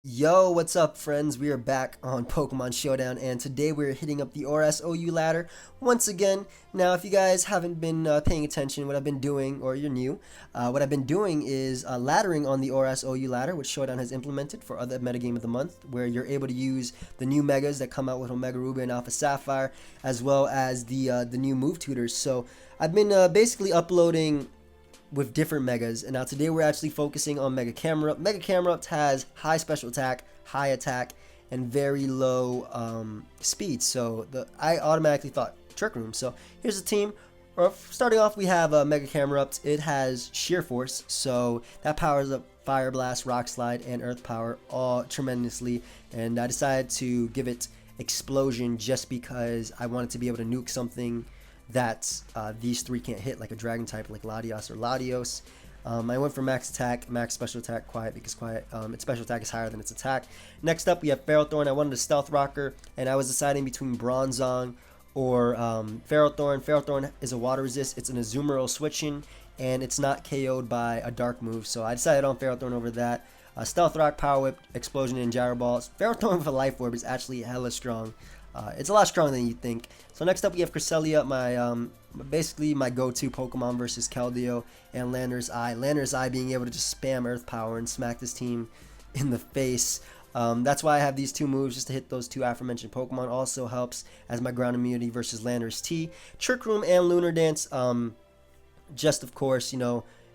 Yo, what's up, friends? We are back on Pokemon Showdown, and today we're hitting up the ORAS OU ladder once again. Now, if you guys haven't been paying attention, what I've been doing, or you're new, what I've been doing is laddering on the ORAS OU ladder, which Showdown has implemented for other metagame of the month, where you're able to use the new megas that come out with Omega Ruby and Alpha Sapphire, as well as the new move tutors. So I've been basically uploading with different megas, and now today we're actually focusing on Mega Camerupt. Mega Camerupt has high special attack, high attack, and very low speed, so I automatically thought Trick Room. So here's the team. Starting off, we have Mega Camerupt. It has Sheer Force, so that powers up Fire Blast, Rock Slide, and Earth Power all tremendously, and I decided to give it Explosion just because I wanted to be able to nuke something that these three can't hit, like a dragon type like Latios or Latios. I went for max attack, max special attack, quiet, because quiet, its special attack is higher than its attack. Next up, we have Ferrothorn. I wanted a Stealth Rocker, and I was deciding between Bronzong or Ferrothorn. Ferrothorn is a water resist, it's an Azumarill switching, and it's not KO'd by a dark move, so I decided on Ferrothorn over that. Stealth Rock, Power Whip, Explosion, and Gyro Balls. Ferrothorn with a Life Orb is actually hella strong. It's a lot stronger than you think. So next up we have Cresselia, basically my go-to Pokemon versus Keldeo, and Lander's Eye. Lander's Eye being able to just spam Earth Power and smack this team in the face. That's why I have these two moves, just to hit those two aforementioned Pokemon. Also helps as my ground immunity versus Lander's T. Trick Room and Lunar Dance, just of course,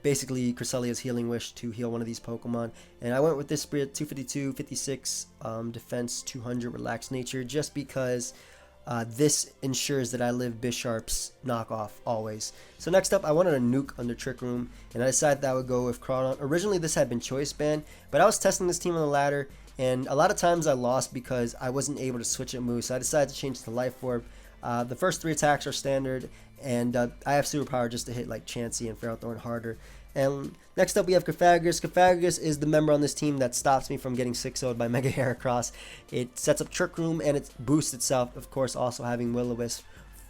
basically Cresselia's Healing Wish to heal one of these Pokemon. And I went with this Spirit 252, 56, Defense 200, Relaxed Nature, just because this ensures that I live Bisharp's knockoff always. So next up, I wanted a nuke under Trick Room, and I decided that I would go with Crawdon. Originally, this had been Choice Band, but I was testing this team on the ladder, and a lot of times I lost because I wasn't able to switch at moves, so I decided to change to Life Orb. The first three attacks are standard, and I have Superpower just to hit like Chansey and Ferrothorn harder. And next up we have Cofagrigus. Cofagrigus is the member on this team that stops me from getting 6-0'd by Mega Heracross. It sets up Trick Room and it boosts itself, of course, also having Will-O-Wisp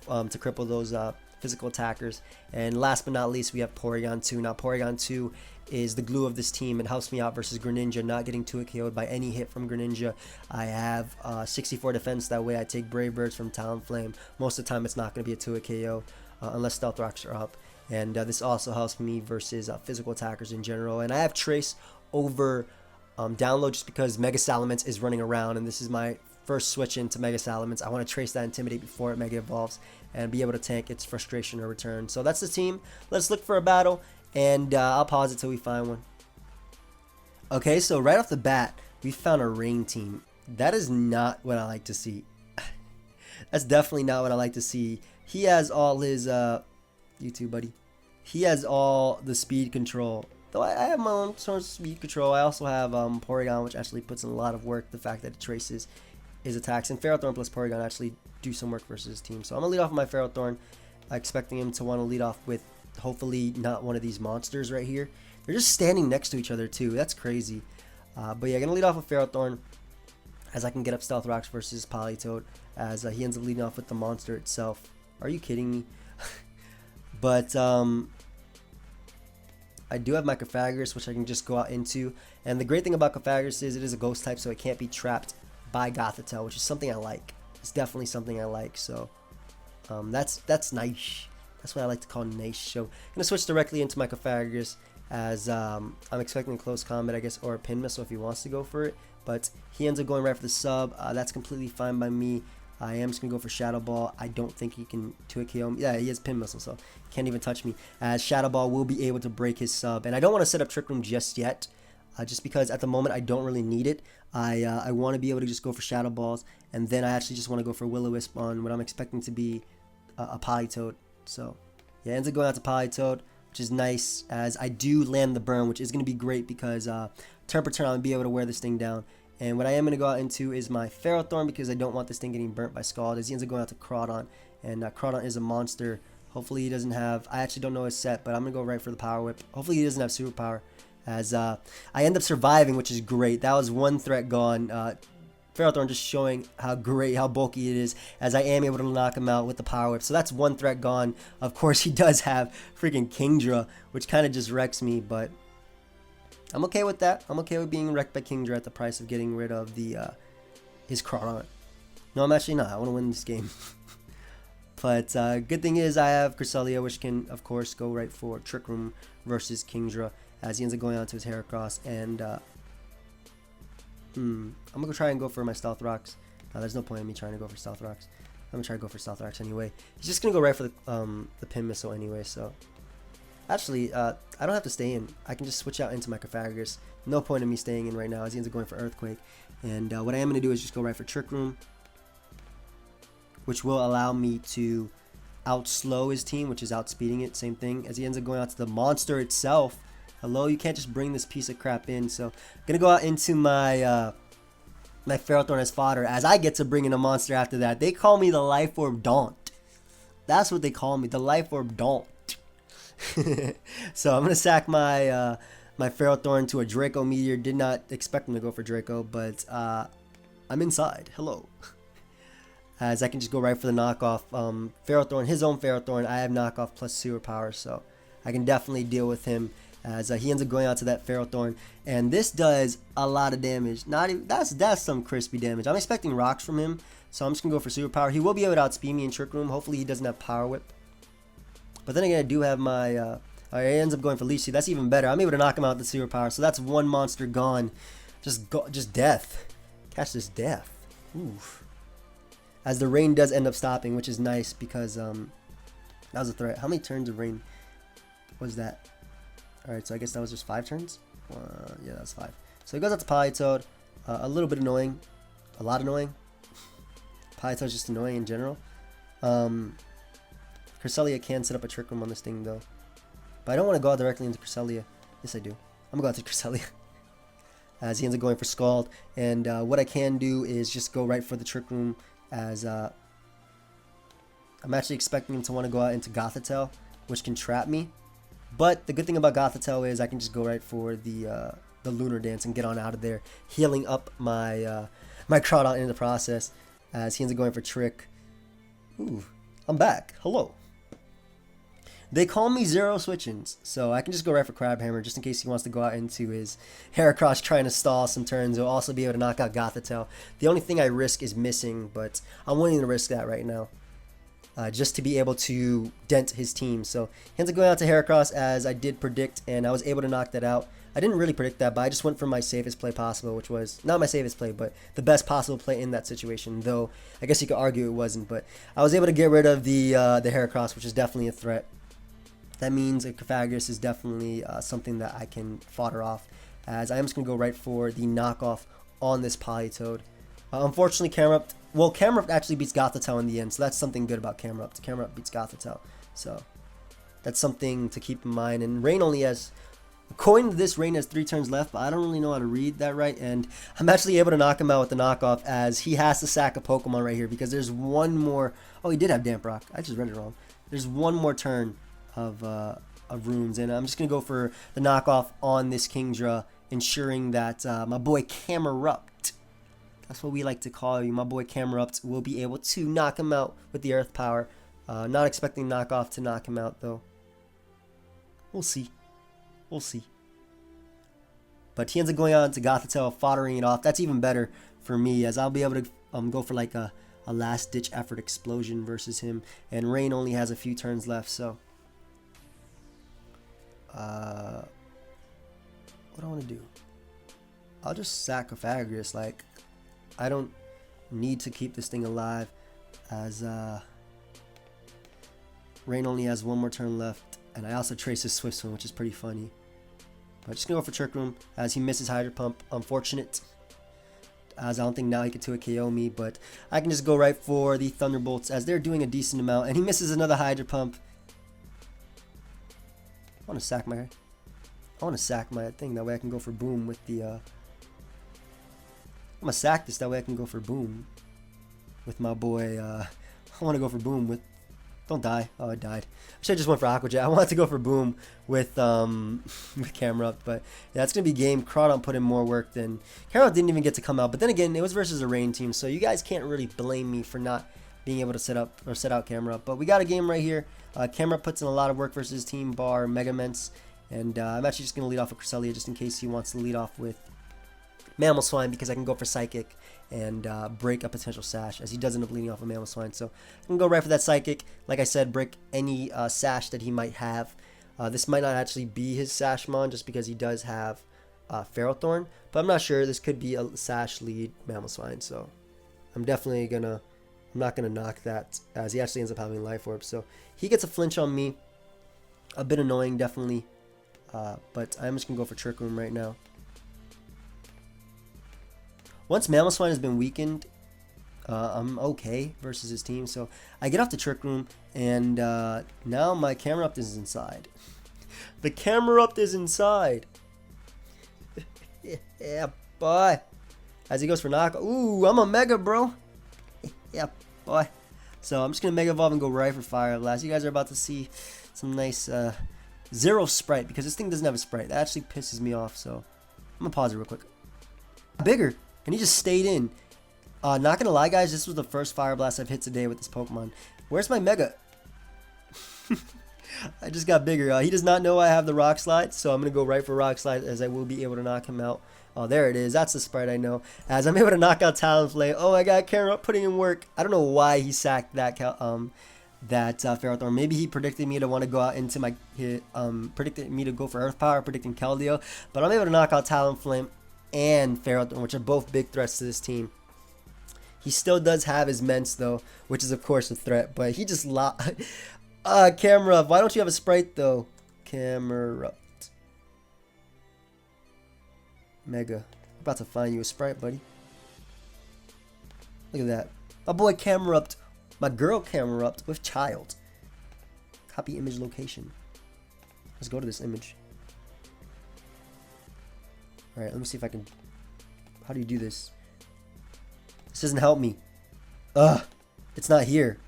to cripple those physical attackers. And last but not least, we have Porygon 2. Now Porygon 2 is the glue of this team. It helps me out versus Greninja, not getting 2-KO'd by any hit from Greninja. I have 64 defense, that way I take Brave Birds from Talonflame. Most of the time it's not going to be a 2-KO unless Stealth Rocks are up. And this also helps me versus physical attackers in general. And I have Trace over Download just because Mega Salamence is running around, and this is my first switch into Mega Salamence. I want to Trace that Intimidate before it Mega Evolves and be able to tank its frustration or return. So that's the team. Let's look for a battle, and I'll pause it till we find one. Okay, so right off the bat, we found a Rain team. That is not what I like to see. That's definitely not what I like to see. He has all his... you too, buddy. He has all the speed control. Though I have my own sort of speed control. I also have Porygon, which actually puts in a lot of work. The fact that it traces his attacks. And Ferrothorn plus Porygon actually do some work versus his team. So I'm going to lead off with my Ferrothorn, expecting him to want to lead off with hopefully not one of these monsters right here. They're just standing next to each other too. That's crazy. But yeah, going to lead off with Ferrothorn, as I can get up Stealth Rocks versus Politoed, as he ends up leading off with the monster itself. Are you kidding me? But I do have my Cofagrigus, which I can just go out into. And the great thing about Cofagrigus is it is a ghost type, so it can't be trapped by Gothitelle, which is something I like. It's definitely something I like. So that's nice. That's what I like to call nice. So I'm gonna switch directly into my Cofagrigus, as I'm expecting a close combat, I guess, or a pin missile if he wants to go for it. But he ends up going right for the sub. That's completely fine by me. I am just going to go for Shadow Ball. I don't think he can 2-KO me. Yeah, he has Pin Missile, so he can't even touch me. As Shadow Ball will be able to break his sub. And I don't want to set up Trick Room just yet, just because at the moment I don't really need it. I want to be able to just go for Shadow Balls, and then I actually just want to go for Will-O-Wisp on what I'm expecting to be a Politoed. So, yeah, ends up going out to Politoed, which is nice, as I do land the burn, which is going to be great because turn per turn I'm going to be able to wear this thing down. And what I am going to go out into is my Ferrothorn, because I don't want this thing getting burnt by Scald, as he ends up going out to Crawdon. And Crawdon is a monster. Hopefully he doesn't have... I actually don't know his set, but I'm going to go right for the Power Whip. Hopefully he doesn't have Superpower, as I end up surviving, which is great. That was one threat gone. Ferrothorn just showing how great, how bulky it is, as I am able to knock him out with the Power Whip. So that's one threat gone. Of course, he does have freaking Kingdra, which kind of just wrecks me, but I'm okay with that. I'm okay with being wrecked by Kingdra at the price of getting rid of the his Crawdaunt. No, I'm actually not. I want to win this game. But good thing is I have Cresselia, which can, of course, go right for Trick Room versus Kingdra, as he ends up going on to his Heracross. And I'm going to try and go for my Stealth Rocks. There's no point in me trying to go for Stealth Rocks. I'm going to try to go for Stealth Rocks anyway. He's just going to go right for the Pin Missile anyway, so... Actually, I don't have to stay in. I can just switch out into my Cofagrigus. No point in me staying in right now, as he ends up going for Earthquake. And what I am going to do is just go right for Trick Room, which will allow me to outslow his team, which is outspeeding it. Same thing, as he ends up going out to the monster itself. Hello, you can't just bring this piece of crap in. So I'm going to go out into my my Ferrothorn as fodder, as I get to bring in a monster after that. They call me the Life Orb Daunt. That's what they call me, the Life Orb Daunt. So I'm gonna sack my my Ferrothorn to a Draco Meteor. Did not expect him to go for Draco, but I'm inside. Hello. As I can just go right for the knockoff Ferrothorn, his own Ferrothorn. I have knockoff plus super power, so I can definitely deal with him. As he ends up going out to that Ferrothorn, and this does a lot of damage. Not even, that's some crispy damage. I'm expecting rocks from him, so I'm just gonna go for super power. He will be able to outspeed me in Trick Room. Hopefully he doesn't have Power Whip. But then again, I do have my, he ends up going for Leech Seed. That's even better. I'm able to knock him out with the super power. So that's one monster gone. Just death. Catch this death. Oof. As the rain does end up stopping, which is nice because that was a threat. How many turns of rain was that? Alright, so I guess that was just 5 turns? Yeah, that's 5. So he goes out to Politoed. A little bit annoying. A lot annoying. Politoed's just annoying in general. Cresselia can set up a Trick Room on this thing though. But I don't want to go out directly into Cresselia. Yes, I do. I'm going to go out to Cresselia. As he ends up going for Scald. And what I can do is just go right for the Trick Room, as I'm actually expecting him to want to go out into Gothitelle, which can trap me. But the good thing about Gothitelle is I can just go right for the Lunar Dance and get on out of there, healing up my my Crawdaunt in the process. As he ends up going for Trick. Ooh, I'm back. Hello. They call me Zero Switch-ins, so I can just go right for Crab Hammer just in case he wants to go out into his Heracross trying to stall some turns. He'll also be able to knock out Gothitelle. The only thing I risk is missing, but I'm willing to risk that right now. Just to be able to dent his team. So he ends up going out to Heracross, as I did predict, and I was able to knock that out. I didn't really predict that, but I just went for my safest play possible, which was not my safest play, but the best possible play in that situation. Though I guess you could argue it wasn't, but I was able to get rid of the Heracross, which is definitely a threat. That means a Cofagrigus is definitely something that I can fodder off, as I am just going to go right for the knockoff on this Politoed. Unfortunately, Camerupt, well, Camerupt actually beats Gothitelle in the end, so that's something good about Camerupt. Camerupt beats Gothitelle, so that's something to keep in mind. And Rain only has, according to this, Rain has 3 turns left, but I don't really know how to read that right, and I'm actually able to knock him out with the knockoff, as he has to sack a Pokemon right here, because there's one more, oh, he did have Damp Rock, I just read it wrong. There's one more turn of runes, and I'm just gonna go for the knockoff on this Kingdra, ensuring that my boy Camerupt, that's what we like to call you, my boy Camerupt, will be able to knock him out with the Earth Power. Not expecting knockoff to knock him out though. We'll see. We'll see. But he ends up going on to Gothitelle, foddering it off. That's even better for me, as I'll be able to go for like a last ditch effort explosion versus him, and Rain only has a few turns left, so what do I want to do? I'll just sack Cofagrigus. Like, I don't need to keep this thing alive, as Rain only has one more turn left, and I also trace his Swift Swim, which is pretty funny. But just gonna go for Trick Room, as he misses Hydro Pump. Unfortunate, as I don't think now he can 2 KO me, but I can just go right for the Thunderbolts, as they're doing a decent amount, and he misses another Hydro Pump. I want to sack my thing, that way I can go for Boom with the I'm gonna sack this, that way I can go for Boom with my boy. I want to go for Boom with, don't die. Oh, I died. I should have just went for Aqua Jet. I wanted to go for Boom with Camerupt, but yeah, it's gonna be game. Crawdaunt put in more work than Camerupt, didn't even get to come out. But then again, it was versus a Rain team, so you guys can't really blame me for not being able to set out Camerupt. But we got a game right here. Camerupt puts in a lot of work versus team bar Mega Camerupt, And I'm actually just going to lead off with Cresselia just in case he wants to lead off with Mammal Swine, because I can go for Psychic and break a potential sash, as he does end up leading off with Mammal Swine. So I can go right for that Psychic. Like I said, break any sash that he might have. This might not actually be his Sashmon just because he does have Ferrothorn, but I'm not sure. This could be a sash lead Mammal Swine, so I'm definitely I'm not gonna knock that, as he actually ends up having Life Orb. So he gets a flinch on me. A bit annoying, definitely, but I'm just gonna go for Trick Room right now. Once Mammal Swine has been weakened, I'm okay versus his team. So I get off the Trick Room, and now my Camerupt is inside. The Camerupt is inside. Yeah, boy. As he goes for knock. Ooh, I'm a Mega, bro. Yeah, boy. So I'm just going to Mega Evolve and go right for Fire Blast. You guys are about to see some nice Zero Sprite, because this thing doesn't have a Sprite. That actually pisses me off, so I'm going to pause it real quick. Bigger, and he just stayed in. Not going to lie, guys, this was the first Fire Blast I've hit today with this Pokemon. Where's my Mega? I just got bigger. He does not know I have the Rock Slide, so I'm going to go right for Rock Slide, as I will be able to knock him out. Oh, there it is. That's the Sprite I know. As I'm able to knock out Talonflame. Oh my god, Camerupt putting in work. I don't know why he sacked that Ferrothorn. Maybe he predicted me to want to go out into my... predicted me to go for Earth Power, predicting Keldeo. But I'm able to knock out Talonflame and Ferrothorn, which are both big threats to this team. He still does have his Mence, though, which is, of course, a threat. But he just... Camerupt, why don't you have a Sprite, though? Camerupt. Mega. I'm about to find you a Sprite, buddy. Look at that. My boy Camerupt. My girl Camerupt with child. Copy image location. Let's go to this image. Alright, let me see if I can... How do you do this? This doesn't help me. Ugh. It's not here.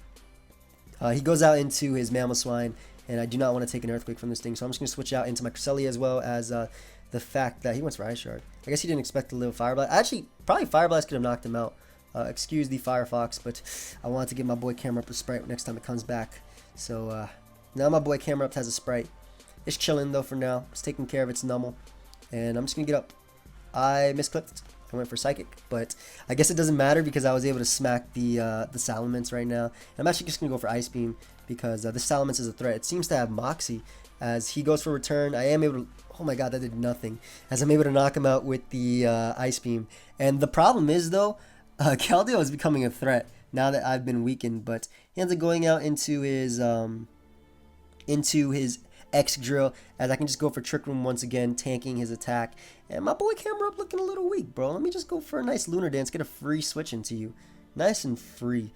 He goes out into his Mammal Swine, and I do not want to take an Earthquake from this thing, so I'm just going to switch out into my Cresselia, as well as the fact that he went for Ice Shard. I guess he didn't expect to live Fire Blast. Actually, probably Fire Blast could have knocked him out. Excuse the Firefox, but I wanted to give my boy Camerupt a Sprite next time it comes back. So now my boy Camerupt has a Sprite. It's chilling though for now. It's taking care of its Nummel, and I'm just going to get up. I misclicked. I went for Psychic, but I guess it doesn't matter because I was able to smack the Salamence right now. And I'm actually just going to go for Ice Beam because the Salamence is a threat. It seems to have Moxie. As he goes for Return, I am able to... Oh my god, that did nothing. As I'm able to knock him out with the Ice Beam. And the problem is, though, Keldeo is becoming a threat now that I've been weakened. But he ends up going out into his X-Drill, as I can just go for Trick Room once again, tanking his attack. And my boy Camerupt looking a little weak, bro. Let me just go for a nice Lunar Dance, get a free switch into you. Nice and free.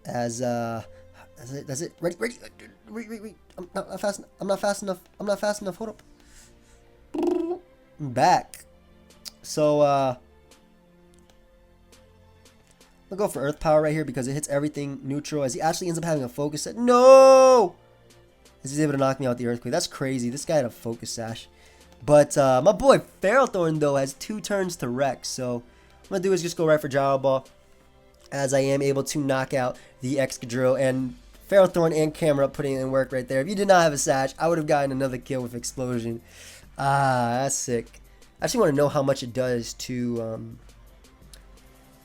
That's it. Ready. Wait. I'm not fast enough. Hold up. I'm back. So, I'll go for Earth Power right here because it hits everything neutral, as he actually ends up having a Focus Sash. No! As he's able to knock me out with the Earthquake. That's crazy. This guy had a Focus Sash. But my boy Ferrothorn, though, has 2 turns to wreck. So what I'm going to do is just go right for Gyro Ball, as I am able to knock out the Excadrill. And Ferrothorn and Camerupt putting in work right there. If you did not have a Sash, I would have gotten another kill with Explosion. That's sick. I actually want to know how much it does to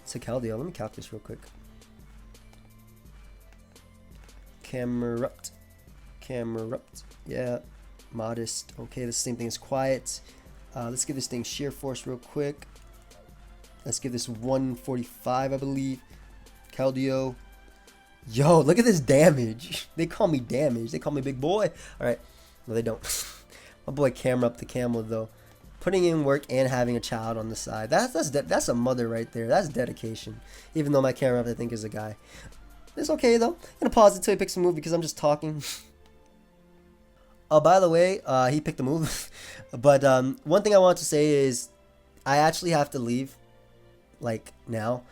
Keldeo. Let me calculate this real quick. Camerupt. Yeah. Modest. Okay, the same thing as Quiet. Let's give this thing Sheer Force real quick. Let's give this 145, I believe. Keldeo. Yo, look at this damage. They call me damage. They call me big boy. Alright. No, they don't. My boy Camerupt the Camel, though. Putting in work and having a child on the side. That's a mother right there. That's dedication. Even though my Camerupt, I think, is a guy. It's okay, though. I'm going to pause until he picks a move because I'm just talking. Oh, by the way, he picked a move. But one thing I want to say is I actually have to leave, like, now.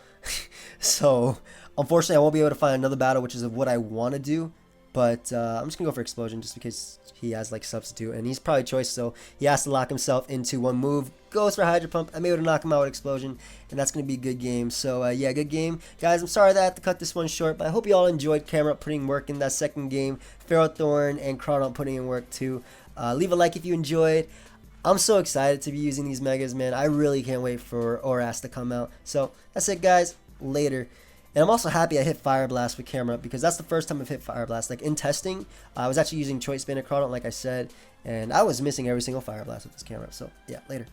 So, unfortunately, I won't be able to find another battle, which is what I want to do. But I'm just going to go for Explosion just because he has, like, Substitute. And he's probably choice, so he has to lock himself into one move. Goes for Hydro Pump. I'm able to knock him out with Explosion. And that's going to be a good game. So, yeah, good game. Guys, I'm sorry that I had to cut this one short. But I hope you all enjoyed Camerupt putting work in that second game. Ferrothorn and Crawdaunt putting in work, too. Leave a like if you enjoyed. I'm so excited to be using these megas, man. I really can't wait for ORAS to come out. So that's it, guys. Later. And I'm also happy I hit Fire Blast with Camerupt because that's the first time I've hit Fire Blast. Like in testing, I was actually using Choice Banner Chrono, like I said, and I was missing every single Fire Blast with this Camerupt. So yeah, later.